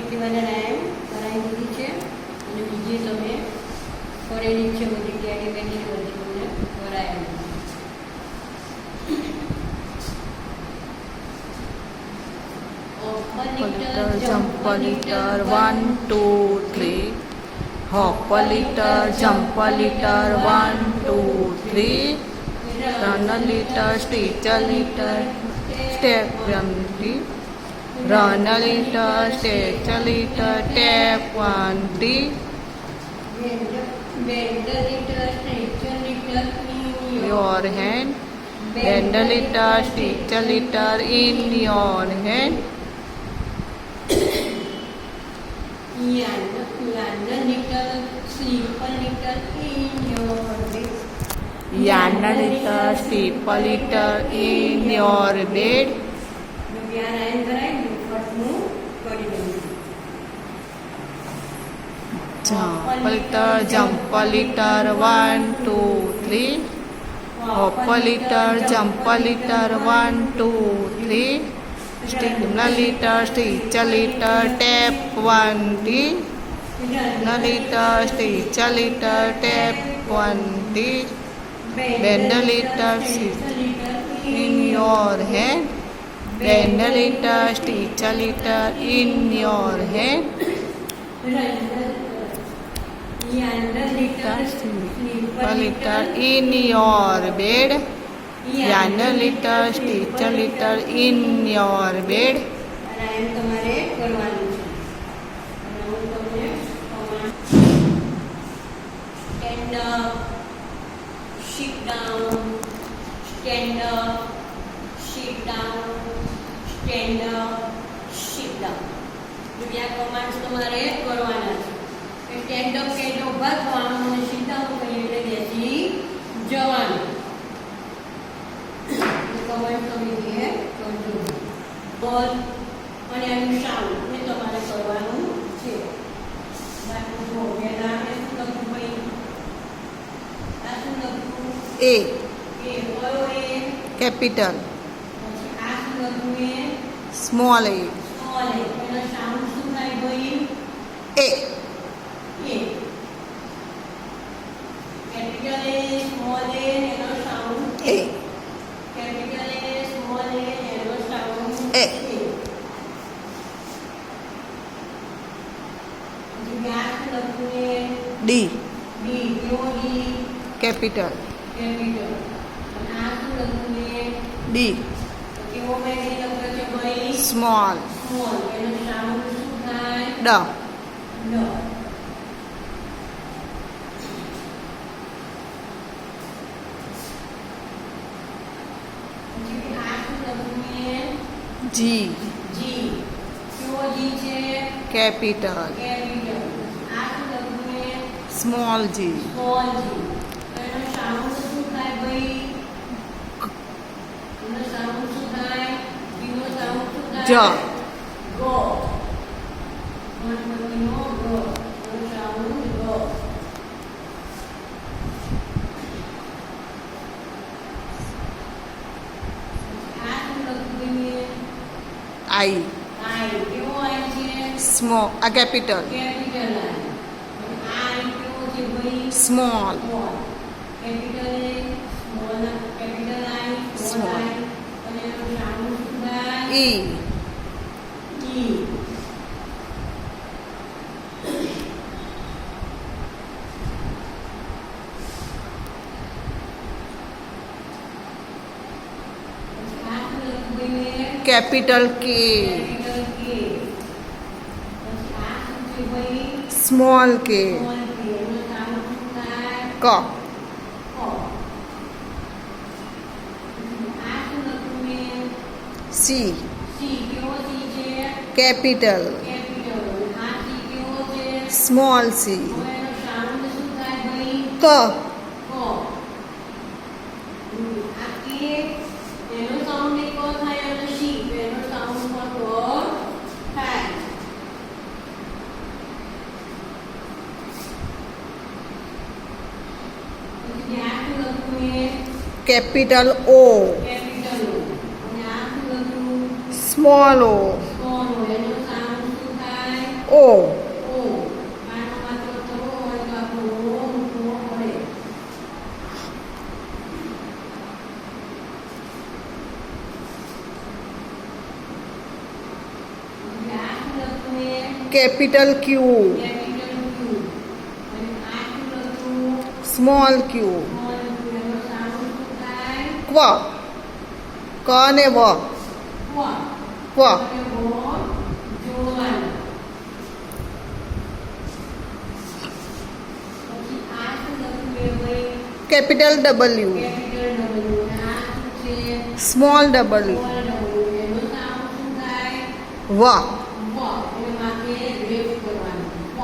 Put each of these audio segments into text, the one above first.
એકટીવાના રાયમ કરાવી દીધી છે અને બીજી તમે કરેલી છે બધી ટેડી બેડી બધી તમને કરાયેલી. Liter, jump a liter, 1, 2, 3. Hop a liter, jump a liter, 1, 2, 3. Run a liter, stitch a liter, step 1, 3. Run a liter, stitch a liter, step 1, 3. Bend a liter, stretch a liter in Your hand. Bend a liter, stitch a liter in your hand. Yarn a little, sleep a little in your bed. Yarn a little, sleep a little in your bed. રૂપિયા Ryan કરાય ફટનું કરી દઉં. Jump a little, jump a little, 1, 2, 3. Hop a little, jump a little, 1, 2, 3. Stim a little, stitch a little, tap 1, 2. A little, stitch a little, tap 1, 2. Bend a little, stitch in your hand. Bend a little, stitch a little in your hand. Yarn a little, sleep A little in your bed. Yarn a little, stitch a little in your bed. Ryan તમારે કરવાનું છે. અને હું તમને stand up, sit down, stand up, sit down, stand up, sit down. આ commands તમારે કરવાના છે. સ્ટેન્ડ અપ કે એટલે ઊભા થવાનું અને sit down કહીએ એટલે બેસી જવાનું. કમાન્ડ તમે જે કરજો બોલ અને એનું સાઉન્ડ એ તમારે કરવાનું છે. બાકી જો પહેલા આપણે શું લખવું ભાઈ? આ શું લખવું? A. એ કયો એ? Capital. પછી આ શું લખવું એ? Small a. Small A. એનો સાઉન્ડ શું થાય ભાઈ? A. A. Capital A, small A, એનો sound A. Capital A, small A, એનો sound A. D. Capital. D. Small. D. G. Capital. Small g. J. I. Small. A capital. Small. Small. E. Capital K. Small k. K. C. Capital. Small c. K. Capital O. Small o. ઓ. ઓ આનો માત્ર થવો હોય તો આપણો ઓ મૂકવો પડે. એટલે આ શું લખવું એ કેપિટલ ક્યુ, કેપિટલ ક્યુ. અને આ શું લખવું સ્મોલ ક્યુ. સ્મોલ ક્યુ. એનો સાઉન્ડ શું થાય? ક્વ, ક ને વ, ક્વ. ક્વ. અને વો જોવાનું. પછી આ શું લખવું એ ભાઈ? Capital W, capital W. અને આ શું છે? Small W, small W. એનો સાઉન્ડ શું થાય? વ. વ. એટલે માથે રેફ કરવાનું. વ.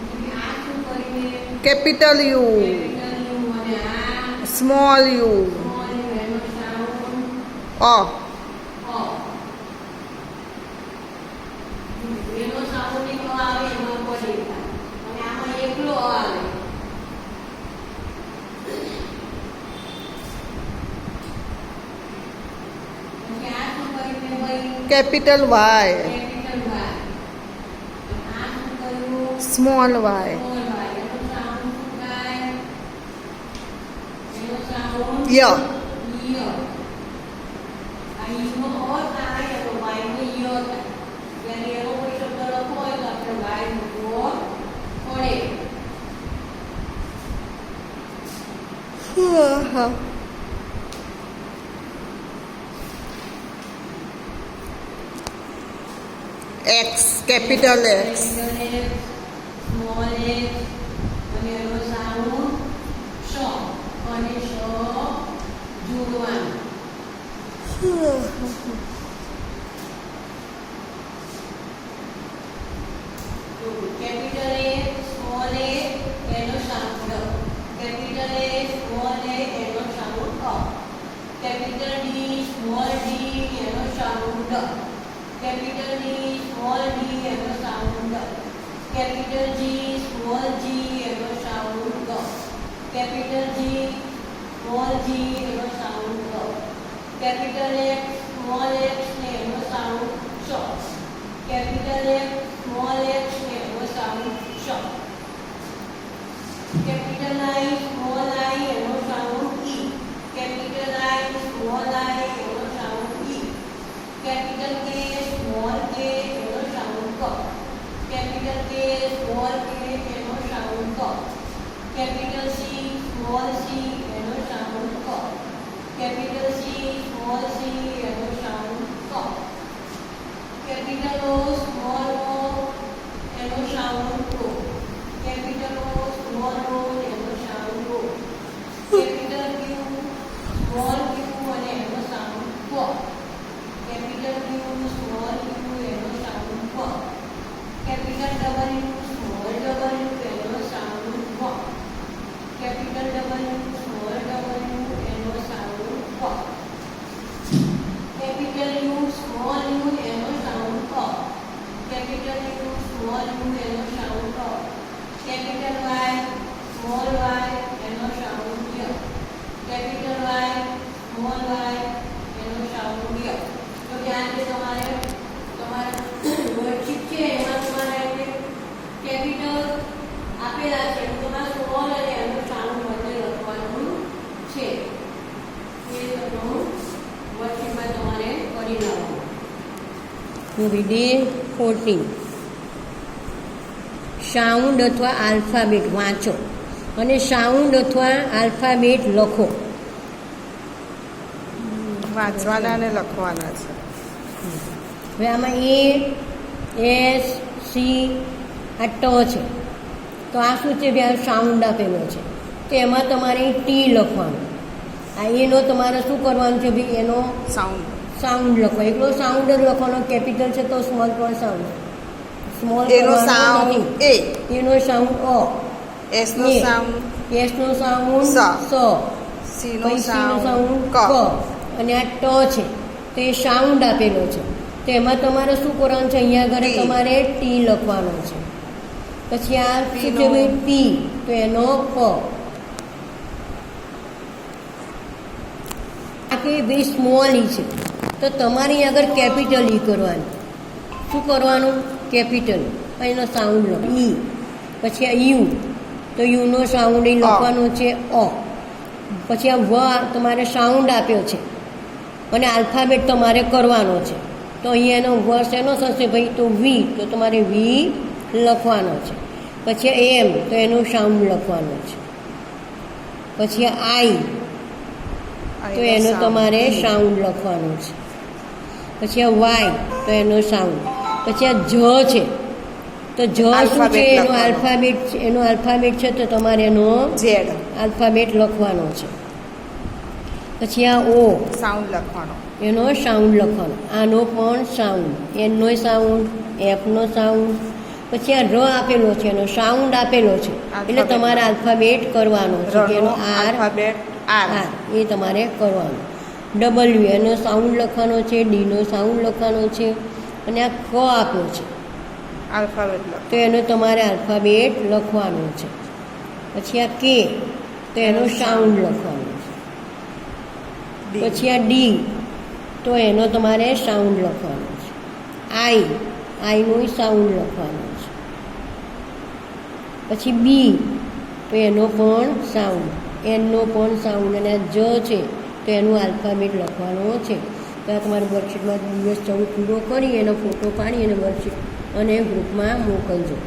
પછી આ શું કરીને? Capital you, capital you. અને આ સ્મોલ યુ, સ્મોલ યુ. એનો સાઉન્ડ અ. અ. એનો સાઉન્ડ એકલો આવે એમાં પડે થાય. અને આમાં એકલો અ આવે. પછી આ શું કરીને ભાઈ? Capital Y, capital Y. અને આ શું કર્યું? Small Y, small Y. એનો સાઉન્ડ શું થાય? એનો સાઉન્ડ ય. ય. આ ઈનો અ થાય તો વાયનો ય થાય. ત્યારે એવો કોઈ શબ્દ લખવો હોય તો આપણે વાય મૂકવો પડે. X, capital x, capital x, small x. અને એનો સાઉન્ડ શ. અને શ જોડવાનું. કેપિટલ એ સ્મોલ એ એનો સાઉન્ડ ડ. કેપિટલ એ સ્મોલ એ એનો સાઉન્ડ અ. કેપિટલ ડી સ્મોલ ડી એનો સાઉન્ડ ડ. કેપિટલ ડી સ્મોલ ડી એનો સાઉન્ડ ડ. કેપિટલ જી સ્મોલ જી એનો સાઉન્ડ ગ. કેપિટલ જી સ્મોલ જી એનો સાઉન્ડ ગ. કેપિટલ એક્સ સ્મોલ એક્સ ને એનો સાઉન્ડ શ. કેપિટલ એક્સ સ્મોલ એક્સ ને એનો સાઉન્ડ શ. કેપિટલ આઈ સ્મોલ આઈ એનો સાઉન્ડ ઈ. કેપિટલ આઈ સ્મોલ આઈ એનો સાઉન્ડ ઈ. કેપિટલ કે સ્મોલ કે એનો સાઉન્ડ ક. કેપિટલ કે સ્મોલ કે એનો સાઉન્ડ ક. કેપિટલ સી સ્મોલ સી એનો સાઉન્ડ ક. કેપિટલ સી સ્મોલ સી એનો સાઉન્ડ ક. કેપિટલ ઓ સ્મોલ ઓ એનો સાઉન્ડ ઓ. કેપિટલ ઓ સ્મોલ ઓ એનો સાઉન્ડ ઓ. કેપિટલ ક્યુ સ્મોલ ક્યુ અને એનો સાઉન્ડ ક. કેપિટલ ક્યુ સ્મોલ ક્યુ એનો સાઉન્ડ ક. કેપિટલ ડબલ્યુ સ્મોલ ડબલ્યુ એનો સાઉન્ડ ક. કેપિટલ ડબલ્યુ સ્મોલ ડબલ્યુ એનો સાઉન્ડ ક. કેપિટલ યુ સ્મોલ યુ એનો સાઉન્ડ ક. કેપિટલ યુ સ્મોલ યુ એનો સાઉન્ડ ક. કેપિટલ વાય સ્મોલ વાય એનો સાઉન્ડ ય. કેપિટલ વાય સ્મોલ વાય એનો સાઉન્ડ ય. તો ધ્યાન છે તમારે વર્કશીટ છે એમાં તમારે કેપિટલ આપેલા છે તમારે સ્મોલ અને એનો સાઉન્ડ બંને લખવાનું છે. એ તમારું વર્કશીટમાં તમારે કરી લાવવાનું. રીડિંગ 14. સાઉન્ડ અથવા આલ્ફાબેટ વાંચો અને સાઉન્ડ અથવા આલ્ફાબેટ લખો. વાંચવાના અને લખવાના છે. હવે આમાં એ એસ સી આ ટ છે તો આ શું છે ભાઈ? આ સાઉન્ડ આપેલો છે તો એમાં તમારે ટી લખવાનું. આ એનો તમારે શું કરવાનું છે ભાઈ? એનો સાઉન્ડ, સાઉન્ડ લખો. એકલો સાઉન્ડ જ લખવાનો. કેપિટલ છે તો સ્મોલ પણ સાઉન્ડ. સ્મોલ એનો સાઉન્ડ એ, એનો સાઉન્ડ અ. એસ નો સાઉન્ડ એસ નો સાઉન્ડ સ. સ. સી નો પછી સી નો સાઉન્ડ સાઉન્ડ ક. ક. અને આ ટ છે તો એ સાઉન્ડ આપેલો છે તો એમાં તમારે શું કરવાનું છે? અહીંયા આગળ ટી. તમારે ટી લખવાનો છે. પછી આ પી શું નો છે ભાઈ? પી તો એનો પ. કોઈ બી સ્મોલ ઈ છે તો તમારે અહીં આગળ કેપિટલ ઈ કરવાનું. શું કરવાનું? કેપિટલ. એનો સાઉન્ડ લખો ઈ. પછી આ યુ, તો યુનો સાઉન્ડ એ લખવાનો છે અ. પછી આ વ તમારે સાઉન્ડ આપ્યો છે અને આલ્ફાબેટ તમારે કરવાનો છે. તો અહીંયા એનો વ શેનો થશે ભાઈ? તો વી, તો તમારે વી લખવાનો છે. પછી એમ, તો એનું સાઉન્ડ લખવાનું છે. પછી આઈ, તો એનો તમારે સાઉન્ડ લખવાનો છે. પછી આ વાય, તો એનો સાઉન્ડ. પછી આ જ છે, તો જ શું છે? એનો આલ્ફાબેટ, એનો આલ્ફાબેટ છે તો તમારે એનો ઝેડ આલ્ફાબેટ લખવાનો છે. પછી આ ઓ, સાઉન્ડ લખવાનો. એનો સાઉન્ડ લખવાનો. આનો પણ સાઉન્ડ, એનો સાઉન્ડ, એફનો સાઉન્ડ. પછી આ ર આપેલો છે, એનો સાઉન્ડ આપેલો છે, એટલે તમારે આલ્ફાબેટ કરવાનો છે. એનો આર, આર એ તમારે કરવાનો. ડબલ્યુ, એનો સાઉન્ડ લખવાનો છે. ડીનો સાઉન્ડ લખવાનો છે. અને આ ક આપ્યો છે, આલ્ફાબેટ તો એનો તમારે આલ્ફાબેટ લખવાનો છે. પછી આ કે, તો એનો સાઉન્ડ લખવાનો છે. પછી આ ડી, તો એનો તમારે સાઉન્ડ લખવાનો છે. આઈ, આઈનો સાઉન્ડ લખવાનો છે. પછી બી, તો એનો પણ સાઉન્ડ, એનનો પણ સાઉન્ડ. અને આ જ છે તો એનું આલ્ફાબેટ લખવાનો છે. તો આ તમારે વર્કશીટમાં દિવસ 14 પૂરો કરી એનો ફોટો પાડી અને વર્કશીટ અને ગ્રુપમાં મોકલજો.